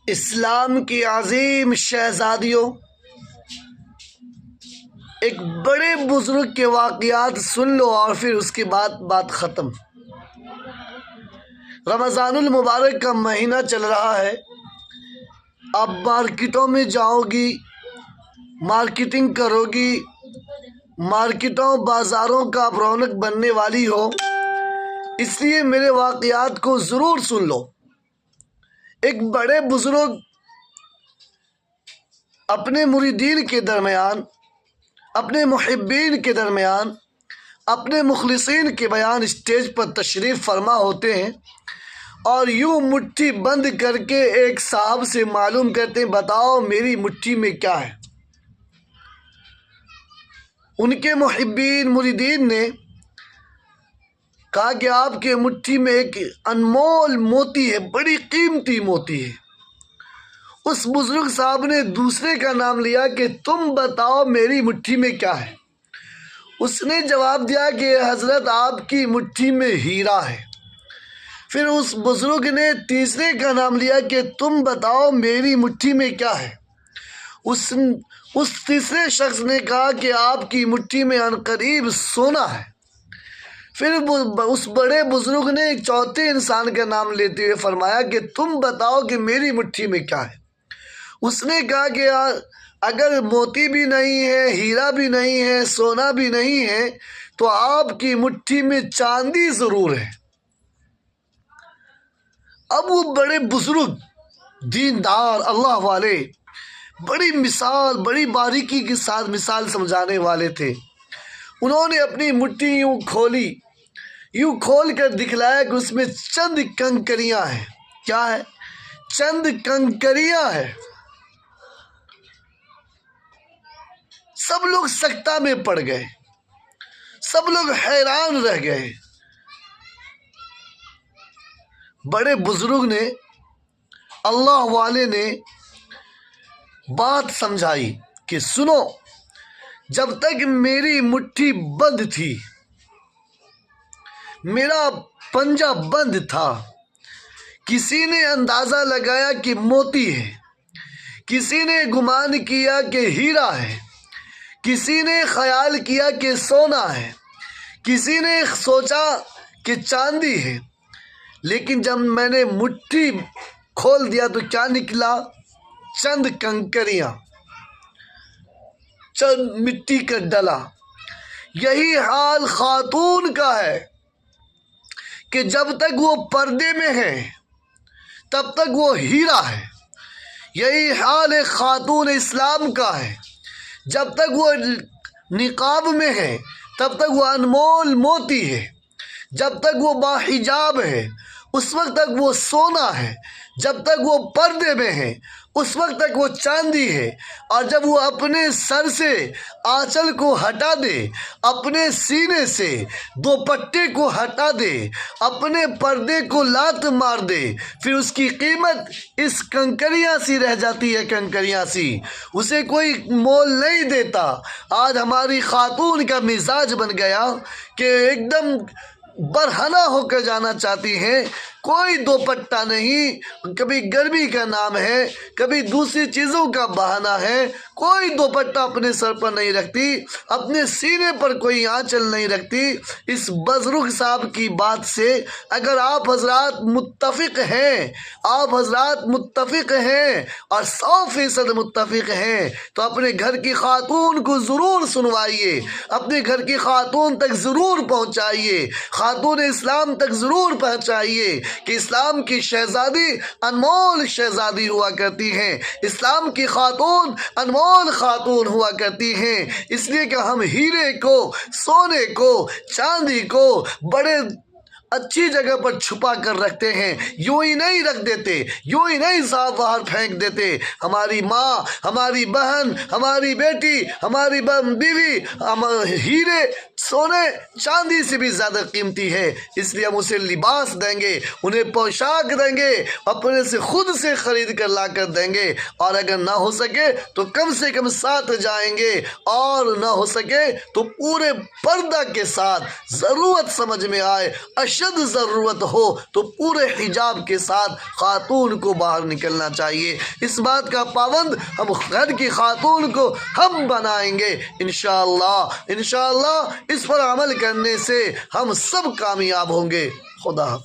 اسلام کی عظیم شہزادیوں، ایک بڑے بزرگ کے واقعات سن لو اور پھر اس کے بعد بات ختم۔ رمضان المبارک کا مہینہ چل رہا ہے، اب مارکیٹوں میں جاؤ گی، مارکیٹنگ کرو گی، مارکیٹوں بازاروں کا رونق بننے والی ہو، اس لیے میرے واقعات کو ضرور سن لو۔ ایک بڑے بزرگ اپنے مریدین کے درمیان، اپنے محبین کے درمیان، اپنے مخلصین کے بیان اسٹیج پر تشریف فرما ہوتے ہیں اور یوں مٹھی بند کر کے ایک صاحب سے معلوم کرتے ہیں، بتاؤ میری مٹھی میں کیا ہے۔ ان کے محبین مریدین نے کہا کہ آپ کے مٹھی میں ایک انمول موتی ہے، بڑی قیمتی موتی ہے۔ اس بزرگ صاحب نے دوسرے کا نام لیا کہ تم بتاؤ میری مٹھی میں کیا ہے۔ اس نے جواب دیا کہ حضرت آپ کی مٹھی میں ہیرا ہے۔ پھر اس بزرگ نے تیسرے کا نام لیا کہ تم بتاؤ میری مٹھی میں کیا ہے۔ اس تیسرے شخص نے کہا کہ آپ کی مٹھی میں عنقریب سونا ہے۔ پھر اس بڑے بزرگ نے ایک چوتھے انسان کا نام لیتے ہوئے فرمایا کہ تم بتاؤ کہ میری مٹھی میں کیا ہے۔ اس نے کہا کہ اگر موتی بھی نہیں ہے، ہیرا بھی نہیں ہے، سونا بھی نہیں ہے، تو آپ کی مٹھی میں چاندی ضرور ہے۔ اب وہ بڑے بزرگ، دیندار، اللہ والے، بڑی مثال، بڑی باریکی کے ساتھ مثال سمجھانے والے تھے۔ انہوں نے اپنی مٹھی یوں کھولی، یوں کھول کر دکھلایا کہ اس میں چند کنکریاں ہیں۔ کیا ہے؟ چند کنکریاں ہیں۔ سب لوگ سکتہ میں پڑ گئے، سب لوگ حیران رہ گئے۔ بڑے بزرگ نے، اللہ والے نے بات سمجھائی کہ سنو، جب تک میری مٹھی بند تھی، میرا پنجہ بند تھا، کسی نے اندازہ لگایا کہ موتی ہے، کسی نے گمان کیا کہ ہیرا ہے، کسی نے خیال کیا کہ سونا ہے، کسی نے سوچا کہ چاندی ہے، لیکن جب میں نے مٹھی کھول دیا تو کیا نکلا؟ چند کنکریاں، چند مٹی کا ڈلا۔ یہی حال خاتون کا ہے کہ جب تک وہ پردے میں ہے تب تک وہ ہیرا ہے۔ یہی حال ایک خاتون اسلام کا ہے، جب تک وہ نقاب میں ہے تب تک وہ انمول موتی ہے، جب تک وہ باحجاب ہے اس وقت تک وہ سونا ہے، جب تک وہ پردے میں ہے اس وقت تک وہ چاندی ہے، اور جب وہ اپنے سر سے آنچل کو ہٹا دے، اپنے سینے سے دوپٹے کو ہٹا دے، اپنے پردے کو لات مار دے، پھر اس کی قیمت اس کنکریاں سی رہ جاتی ہے، کنکریاں سی، اسے کوئی مول نہیں دیتا۔ آج ہماری خاتون کا مزاج بن گیا کہ ایک دم برہنہ ہو کر جانا چاہتی ہیں، کوئی دوپٹہ نہیں، کبھی گرمی کا نام ہے، کبھی دوسری چیزوں کا بہانہ ہے، کوئی دوپٹہ اپنے سر پر نہیں رکھتی، اپنے سینے پر کوئی آنچل نہیں رکھتی۔ اس بزرگ صاحب کی بات سے اگر آپ حضرات متفق ہیں، آپ حضرات متفق ہیں اور 100% متفق ہیں تو اپنے گھر کی خاتون کو ضرور سنوائیے، اپنے گھر کی خاتون تک ضرور پہنچائیے، خاتون اسلام تک ضرور پہنچائیے کہ اسلام کی شہزادی انمول شہزادی ہوا کرتی ہیں، اسلام کی خاتون انمول خاتون ہوا کرتی ہیں، اس لیے کہ ہم ہیرے کو، سونے کو، چاندی کو بڑے اچھی جگہ پر چھپا کر رکھتے ہیں، یوں ہی نہیں رکھ دیتے، یوں ہی نہیں صاف باہر پھینک دیتے۔ ہماری ماں، ہماری بہن، ہماری بیٹی، ہماری بیوی ہیرے، سونے، چاندی سے بھی زیادہ قیمتی ہے، اس لیے ہم اسے لباس دیں گے، انہیں پوشاک دیں گے، اپنے سے خود سے خرید کر لا کر دیں گے، اور اگر نہ ہو سکے تو کم سے کم ساتھ جائیں گے، اور نہ ہو سکے تو پورے پردہ کے ساتھ ضرورت سمجھ میں آئے اشد ضرورت ہو تو پورے حجاب کے ساتھ خاتون کو باہر نکلنا چاہیے۔ اس بات کا پابند ہم گھر کی خاتون کو ہم بنائیں گے انشاءاللہ اس پر عمل کرنے سے ہم سب کامیاب ہوں گے۔ خدا حافظ۔